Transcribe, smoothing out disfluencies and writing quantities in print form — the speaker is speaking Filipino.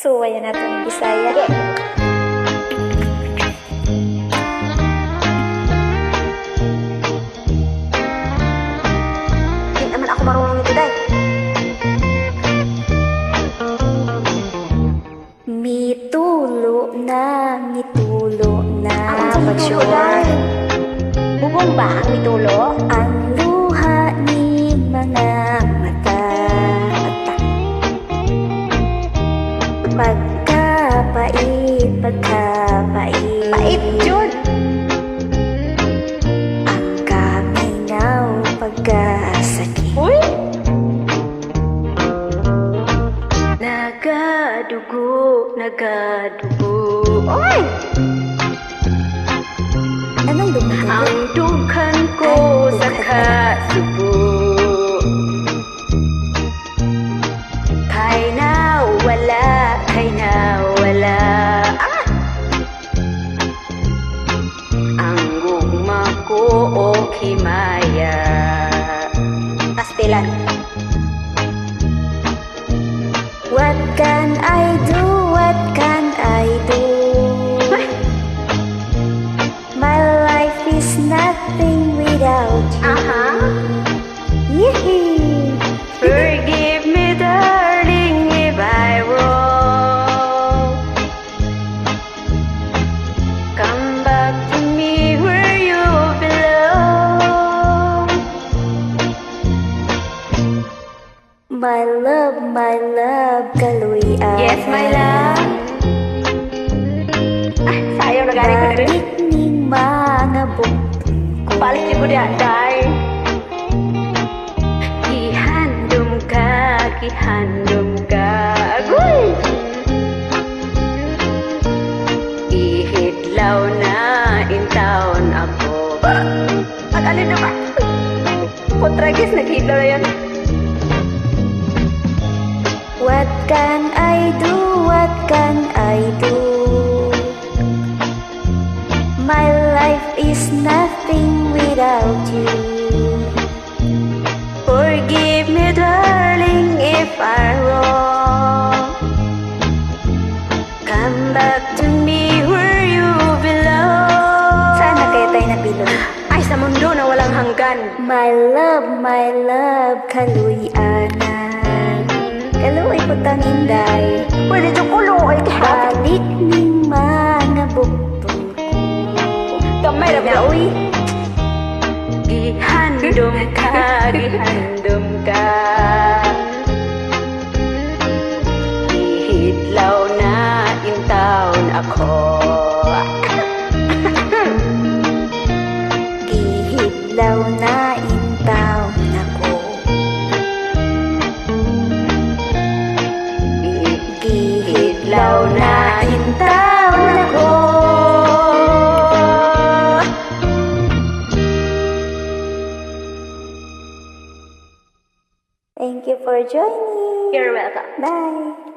Suwayan nato ni Bisaya. Di naman ako marunong nito, day. Mitulo na pag-sure. Bubong ba ang mitulo? Ang luha ni mga mata. Pagkapait. Pait yun. Ang kaminaw pagkasakit. Uy! Nagadugo. Uy! Anong dumating? Ang dughan ko sa kasubo. Kay nawala. Ang gugma ko o himaya. Pastilan. What can I do? My life is nothing without you. Yee-hee. Forgive me, darling, if I wrong. Come back to me where you belong. My love, kaluyan. Yes, my love. Sayang na galing ko na rin. Balik ning mga buktong ko. Balik niyo ko di aday. Gihandom ka. Agoy! Ihidlaw na in town ako. At alin na ba? Potragis, naghidlaw na yan. What can I do? My life is nothing without you. Forgive me, darling, if I wrong. Come back to me where you belong. Saan na kaya tayo nabilog? Ay, sa mundo na walang hanggan. My love, kaluyanan. Kaluoy ko tang inday. Pwede dyan kuloy. Balik ning mga buktong ko. Gamay na ba? Uy, Gihandom ka. Ihidlaw na in town ako. gihidlaw na in town ako. Ihidlaw na in town ako. Thank you for joining. You're welcome. Bye.